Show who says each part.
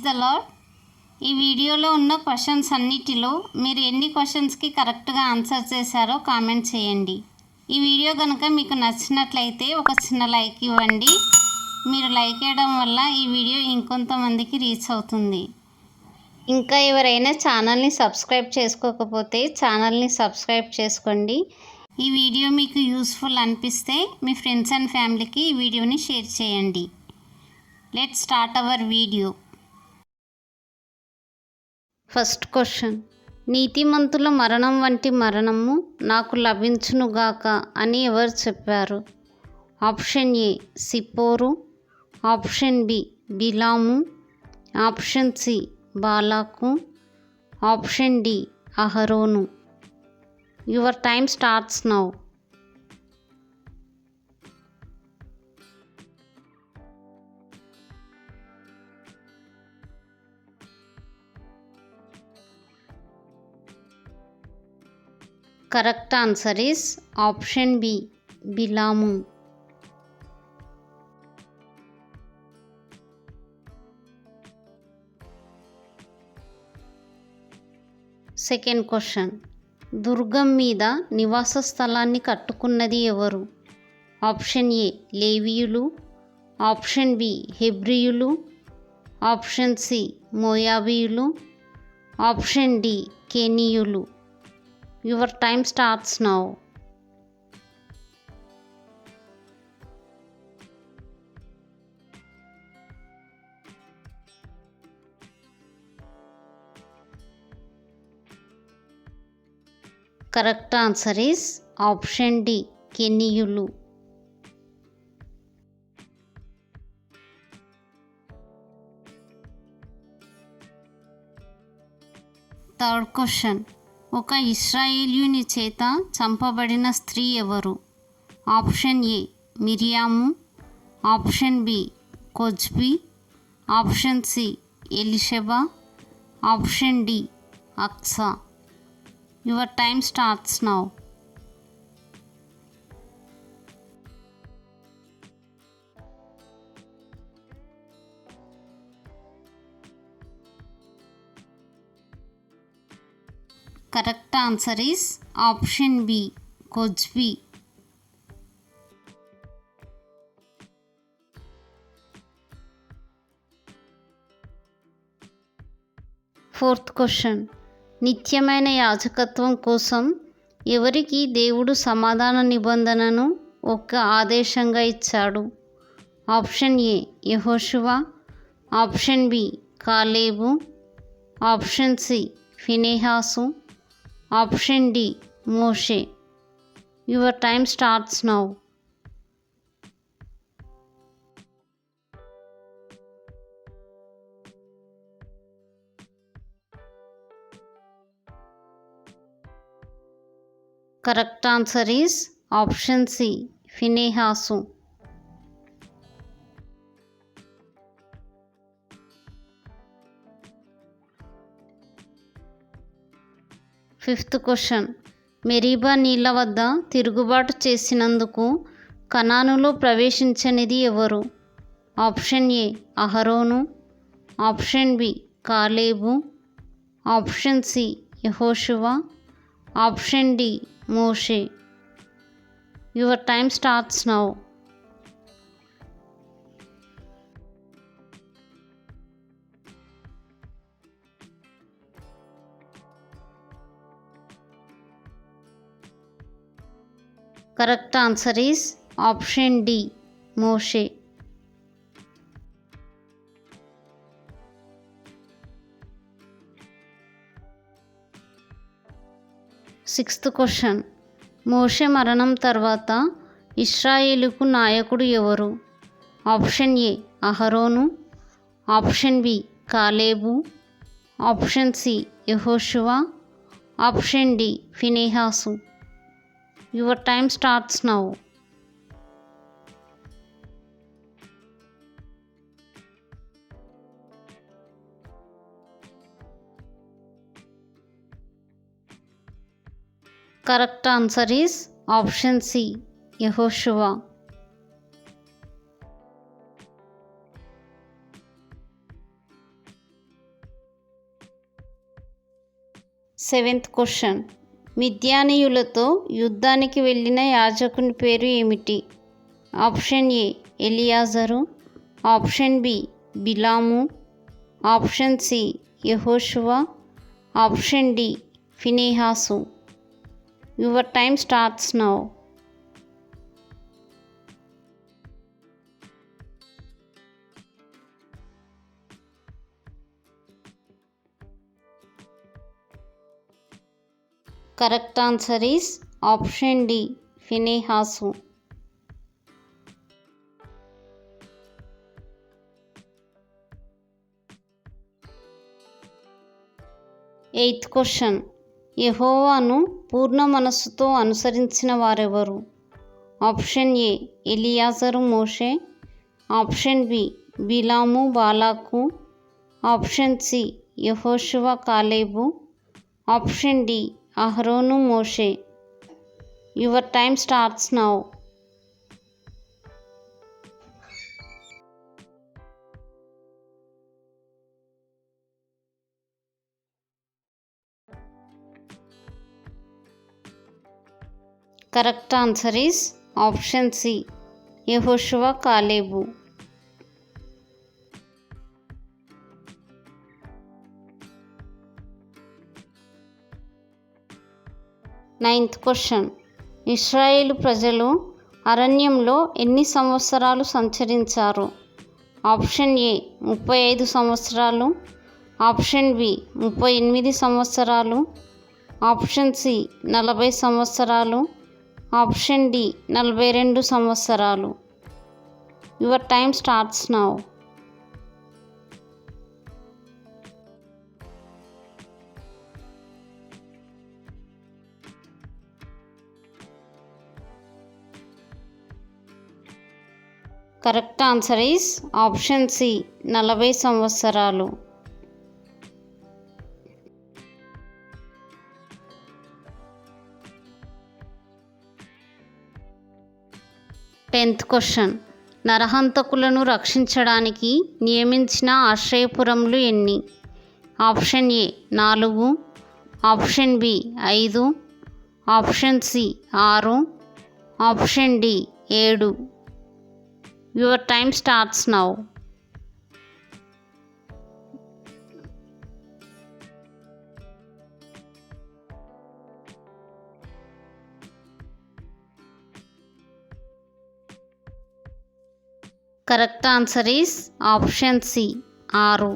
Speaker 1: The lord. ఈ వీడియోలో ఉన్న క్వశ్చన్స్ అన్నిటిలో మీరు ఎన్ని క్వశ్చన్స్కి కరెక్ట్గా ఆన్సర్ చేశారో కామెంట్ చేయండి. ఈ వీడియో కనుక మీకు నచ్చినట్లయితే ఒక చిన్న లైక్ ఇవ్వండి. మీరు లైక్ చేయడం వల్ల ఈ వీడియో ఇంకొంతమందికి రీచ్ అవుతుంది. ఇంకా ఎవరైనా ఛానల్ని సబ్స్క్రైబ్ చేసుకోకపోతే ఛానల్ని సబ్స్క్రైబ్ చేసుకోండి. ఈ వీడియో మీకు యూస్ఫుల్ అనిపిస్తే మీ ఫ్రెండ్స్ అండ్ ఫ్యామిలీకి ఈ వీడియోని షేర్ చేయండి. Let's start our video. First question. నీతిమంతుల మరణం వంటి మరణము నాకు లభించునుగాక అని ఎవరు చెప్పారు? ఆప్షన్ ఏ సిప్పోరు, ఆప్షన్ బి బిలాము, ఆప్షన్ సి బాలాకు, ఆప్షన్ డి అహరోను. Your time starts now. Correct answer is option B బిలాము. Second question. దుర్గం మీద నివాస స్థలాన్ని కట్టుకున్నది ఎవరు? ఆప్షన్ ఏ లేవీయులు, ఆప్షన్ బి హెబ్రియులు, ఆప్షన్ సి మోయాబీయులు, ఆప్షన్ డి కెనీయులు. Your time starts now. Correct answer is option D కెనీయులు. Third question. ఒక ఇశ్రాయేలీయుని చేత చంపబడిన స్త్రీ ఎవరు? ఆప్షన్ ఏ మిరియాము, ఆప్షన్ బి కొజ్బి, ఆప్షన్ సి ఎలిషబా, ఆప్షన్ డి అక్సా. Your time starts now. Correct answer is option B కొజ్బి. Fourth question. నిత్యమైన యాజకత్వం కోసం ఎవరికి దేవుడు సమాధాన నిబంధనను ఒక ఆదేశంగా ఇచ్చాడు? ఆప్షన్ ఏ యెహోషువ, ఆప్షన్ బి కాలేబు, ఆప్షన్ సి ఫినెహాసు, ఆప్షన్ డి మోషే. Your time starts now. Correct answer is option C ఫినెహాసు. Fifth question. మెరీబా నీళ్ల వద్ద తిరుగుబాటు చేసినందుకు కనానులో ప్రవేశించనిది ఎవరు? ఆప్షన్ ఏ అహరోను, ఆప్షన్ బి కాలేబు, ఆప్షన్ సి యెహోషువ, ఆప్షన్ డి మోషే. Your time starts now. Correct answer is option D మోషే. Sixth question. మోషే మరణం తర్వాత ఇశ్రాయేలుకు నాయకుడు ఎవరు? ఆప్షన్ ఏ అహరోను, ఆప్షన్ బి కాలేబు, ఆప్షన్ సి యెహోషువ, ఆప్షన్ డి ఫినెహాసు. Your time starts now. Correct answer is option C యెహోషువ. Seventh question. మిద్యానీయులతో యుద్ధానికి వెళ్ళిన యాజకుని పేరు ఏమిటి? ఆప్షన్ ఏ ఎలియాజరు, ఆప్షన్ బి బిలాము, ఆప్షన్ సి యెహోషువ, ఆప్షన్ డి ఫినెహాసు. Your time starts now. Correct answer is option D ఫినెహాసు. Eighth question. యెహోవాను పూర్ణ మనస్సుతో అనుసరించిన వారెవరు? ఆప్షన్ ఏ ఎలియాజరు మోషే, ఆప్షన్ బి బిలాము బాలాకు, ఆప్షన్ సి యెహోషువ కాలేబు, ఆప్షన్ డి అహరోను మోషే. Your time starts now. Correct answer is option C యెహోషువ కాలేబు. Ninth question. ఇశ్రాయేలు ప్రజలు అరణ్యంలో ఎన్ని సంవత్సరాలు సంచరించారు? ఆప్షన్ ఏ 35 సంవత్సరాలు, ఆప్షన్ బి 38 సంవత్సరాలు, ఆప్షన్ సి 40 సంవత్సరాలు, ఆప్షన్ డి 42 సంవత్సరాలు. Your time starts now. Correct answer is option C 40 సంవత్సరాలు. Tenth question. నరహంతకులను రక్షించడానికి నియమించిన ఆశ్రయపురములు ఎన్ని? Option A 4, option B 5, option C 6, option D 7. Your time starts now. Correct answer is option C 6.